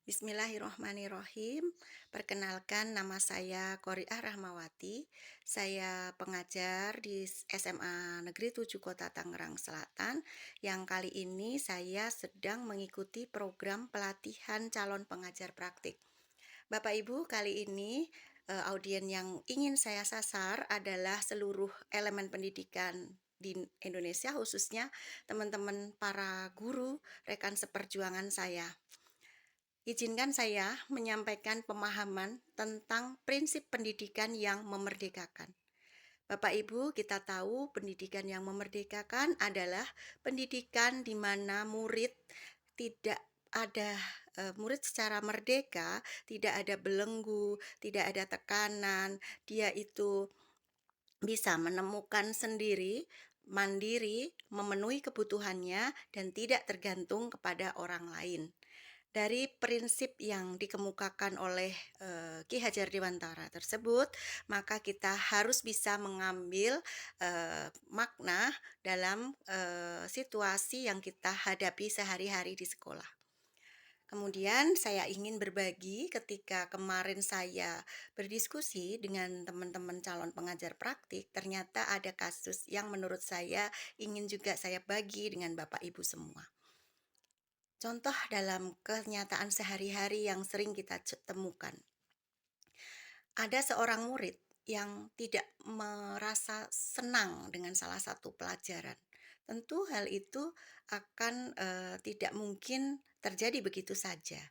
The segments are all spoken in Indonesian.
Bismillahirrohmanirrohim. Perkenalkan, nama saya Qoriah Rahmawati. Saya pengajar di SMA Negeri 7 Kota Tangerang Selatan. Yang kali ini saya sedang mengikuti program pelatihan calon pengajar praktik. Bapak Ibu, kali ini audien yang ingin saya sasar adalah seluruh elemen pendidikan di Indonesia, khususnya teman-teman para guru, rekan seperjuangan saya. Izinkan saya menyampaikan pemahaman tentang prinsip pendidikan yang memerdekakan. Bapak Ibu, kita tahu pendidikan yang memerdekakan adalah pendidikan di mana murid tidak ada murid secara merdeka, tidak ada belenggu, tidak ada tekanan. Dia itu bisa menemukan sendiri, mandiri, memenuhi kebutuhannya dan tidak tergantung kepada orang lain. Dari prinsip yang dikemukakan oleh Ki Hajar Dewantara tersebut, maka kita harus bisa mengambil makna dalam situasi yang kita hadapi sehari-hari di sekolah. Kemudian saya ingin berbagi ketika kemarin saya berdiskusi dengan teman-teman calon pengajar praktik, ternyata ada kasus yang menurut saya ingin juga saya bagi dengan Bapak Ibu semua. Contoh dalam kenyataan sehari-hari yang sering kita temukan. Ada seorang murid yang tidak merasa senang dengan salah satu pelajaran. Tentu hal itu akan tidak mungkin terjadi begitu saja.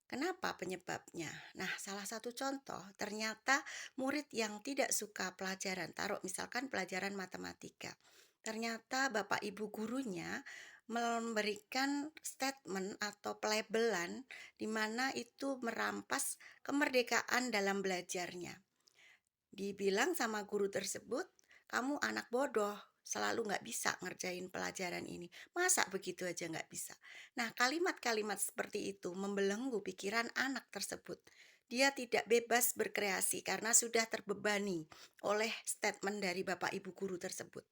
Kenapa penyebabnya? Nah, salah satu contoh, ternyata murid yang tidak suka pelajaran, taruh misalkan pelajaran matematika. Ternyata Bapak Ibu gurunya memberikan statement atau pelabelan di mana itu merampas kemerdekaan dalam belajarnya. Dibilang sama guru tersebut, "Kamu anak bodoh, selalu nggak bisa ngerjain pelajaran ini. Masa begitu aja nggak bisa?" Nah, kalimat-kalimat seperti itu membelenggu pikiran anak tersebut. Dia tidak bebas berkreasi karena sudah terbebani oleh statement dari Bapak Ibu guru tersebut.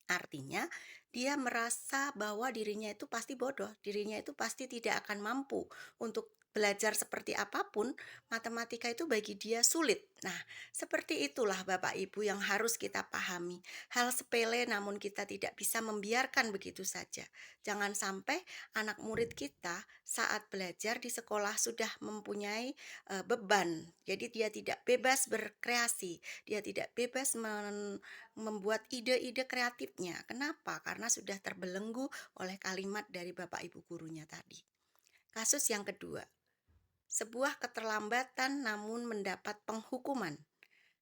Artinya, dia merasa bahwa dirinya itu pasti bodoh, dirinya itu pasti tidak akan mampu untuk belajar seperti apapun, matematika itu bagi dia sulit. Nah, seperti itulah Bapak Ibu yang harus kita pahami. Hal sepele namun kita tidak bisa membiarkan begitu saja. Jangan sampai anak murid kita saat belajar di sekolah sudah mempunyai beban. Jadi dia tidak bebas berkreasi, dia tidak bebas membuat ide-ide kreatifnya. Kenapa? Karena sudah terbelenggu oleh kalimat dari Bapak Ibu gurunya tadi. Kasus yang kedua, sebuah keterlambatan namun mendapat penghukuman.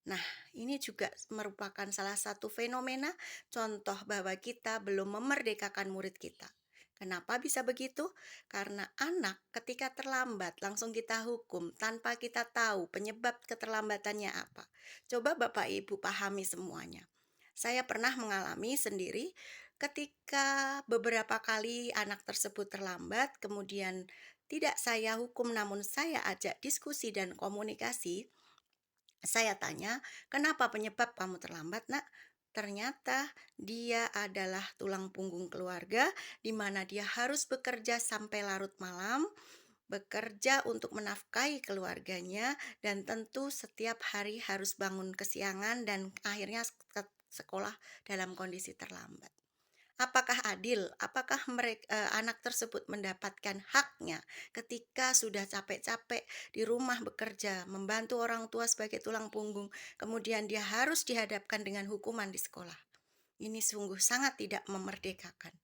Nah, ini juga merupakan salah satu fenomena contoh bahwa kita belum memerdekakan murid kita. Kenapa bisa begitu? Karena anak ketika terlambat langsung kita hukum tanpa kita tahu penyebab keterlambatannya apa. Coba Bapak Ibu pahami semuanya. Saya pernah mengalami sendiri ketika beberapa kali anak tersebut terlambat, kemudian tidak saya hukum namun saya ajak diskusi dan komunikasi. Saya tanya, "Kenapa penyebab kamu terlambat, Nak?" Ternyata dia adalah tulang punggung keluarga, di mana dia harus bekerja sampai larut malam, bekerja untuk menafkahi keluarganya, dan tentu setiap hari harus bangun kesiangan dan akhirnya ke sekolah dalam kondisi terlambat. Apakah adil? Apakah anak tersebut mendapatkan haknya ketika sudah capek-capek di rumah bekerja, membantu orang tua sebagai tulang punggung, kemudian dia harus dihadapkan dengan hukuman di sekolah? Ini sungguh sangat tidak memerdekakan.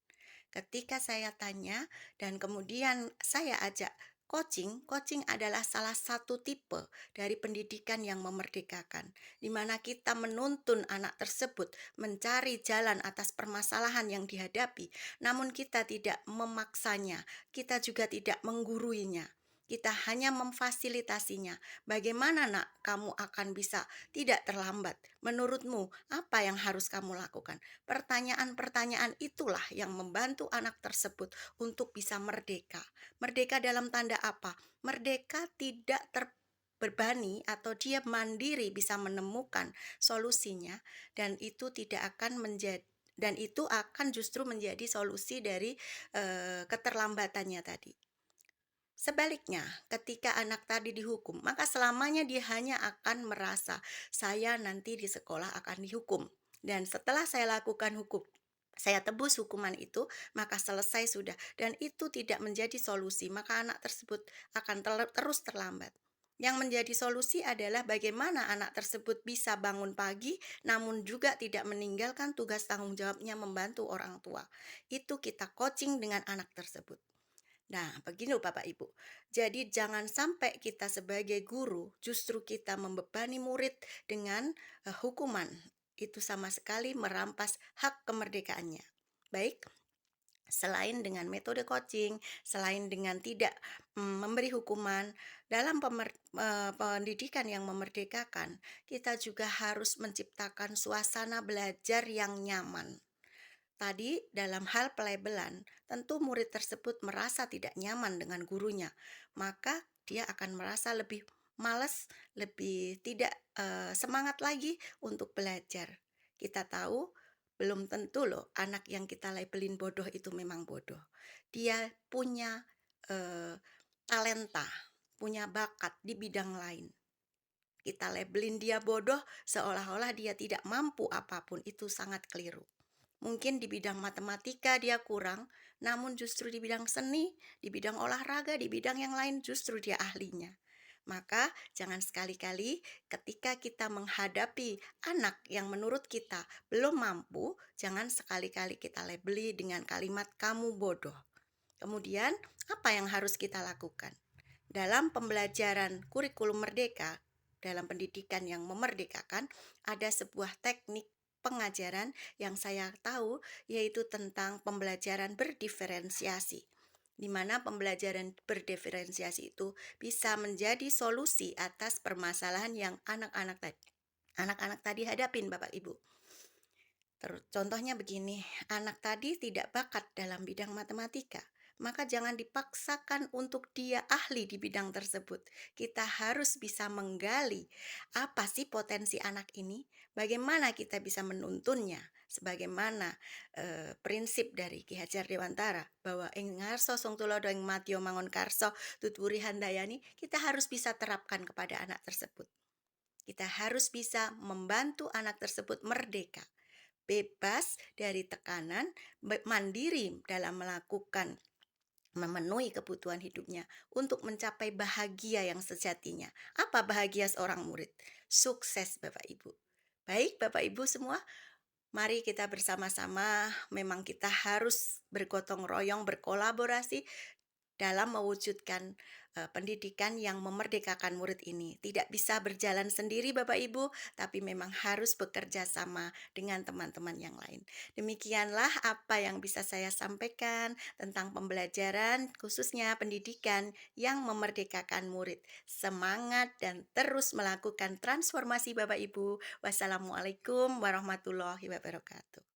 Ketika saya tanya dan kemudian saya ajak coaching, coaching adalah salah satu tipe dari pendidikan yang memerdekakan, di mana kita menuntun anak tersebut mencari jalan atas permasalahan yang dihadapi, namun kita tidak memaksanya, kita juga tidak mengguruinya. Kita hanya memfasilitasinya. Bagaimana, Nak, kamu akan bisa tidak terlambat? Menurutmu, apa yang harus kamu lakukan? Pertanyaan-pertanyaan itulah yang membantu anak tersebut untuk bisa merdeka. Merdeka dalam tanda apa? Merdeka tidak terbebani atau dia mandiri bisa menemukan solusinya dan itu tidak akan menjadi dan itu akan justru menjadi solusi dari keterlambatannya tadi. Sebaliknya, ketika anak tadi dihukum, maka selamanya dia hanya akan merasa, "Saya nanti di sekolah akan dihukum, dan setelah saya lakukan hukum, saya tebus hukuman itu, maka selesai sudah." Dan itu tidak menjadi solusi, maka anak tersebut akan terus terlambat. Yang menjadi solusi adalah bagaimana anak tersebut bisa bangun pagi, namun juga tidak meninggalkan tugas tanggung jawabnya membantu orang tua. Itu kita coaching dengan anak tersebut. Nah, begini loh Bapak Ibu. Jadi jangan sampai kita sebagai guru justru kita membebani murid dengan hukuman. Itu sama sekali merampas hak kemerdekaannya. Baik, selain dengan metode coaching, selain dengan tidak memberi hukuman dalam pendidikan yang memerdekakan, kita juga harus menciptakan suasana belajar yang nyaman. Tadi, dalam hal pelabelan, tentu murid tersebut merasa tidak nyaman dengan gurunya, maka dia akan merasa lebih malas, lebih tidak semangat lagi untuk belajar. Kita tahu belum tentu loh anak yang kita labelin bodoh itu memang bodoh. Dia punya eh, talenta, punya bakat di bidang lain. Kita labelin dia bodoh seolah-olah dia tidak mampu apapun, itu sangat keliru. Mungkin di bidang matematika dia kurang, namun justru di bidang seni, di bidang olahraga, di bidang yang lain justru dia ahlinya. Maka jangan sekali-kali ketika kita menghadapi anak yang menurut kita belum mampu, jangan sekali-kali kita labeli dengan kalimat kamu bodoh. Kemudian, apa yang harus kita lakukan? Dalam pembelajaran kurikulum merdeka, dalam pendidikan yang memerdekakan, ada sebuah teknik pengajaran yang saya tahu, yaitu tentang pembelajaran berdiferensiasi, di mana pembelajaran berdiferensiasi itu bisa menjadi solusi atas permasalahan yang anak-anak tadi hadapin Bapak Ibu. Contohnya begini, anak tadi tidak bakat dalam bidang matematika, maka jangan dipaksakan untuk dia ahli di bidang tersebut. Kita harus bisa menggali apa sih potensi anak ini, bagaimana kita bisa menuntunnya, sebagaimana prinsip dari Ki Hajar Dewantara bahwa ing ngarso sung tulodo ing madya mangun karso tutwuri handayani, kita harus bisa terapkan kepada anak tersebut. Kita harus bisa membantu anak tersebut merdeka, bebas dari tekanan, mandiri dalam melakukan memenuhi kebutuhan hidupnya untuk mencapai bahagia yang sejatinya. Apa bahagia seorang murid? Sukses Bapak Ibu. Baik Bapak Ibu semua, mari kita bersama-sama memang kita harus bergotong royong, berkolaborasi dalam mewujudkan pendidikan yang memerdekakan murid ini. Tidak bisa berjalan sendiri Bapak Ibu, tapi memang harus bekerja sama dengan teman-teman yang lain. Demikianlah apa yang bisa saya sampaikan tentang pembelajaran, khususnya pendidikan yang memerdekakan murid. Semangat dan terus melakukan transformasi Bapak Ibu. Wassalamualaikum warahmatullahi wabarakatuh.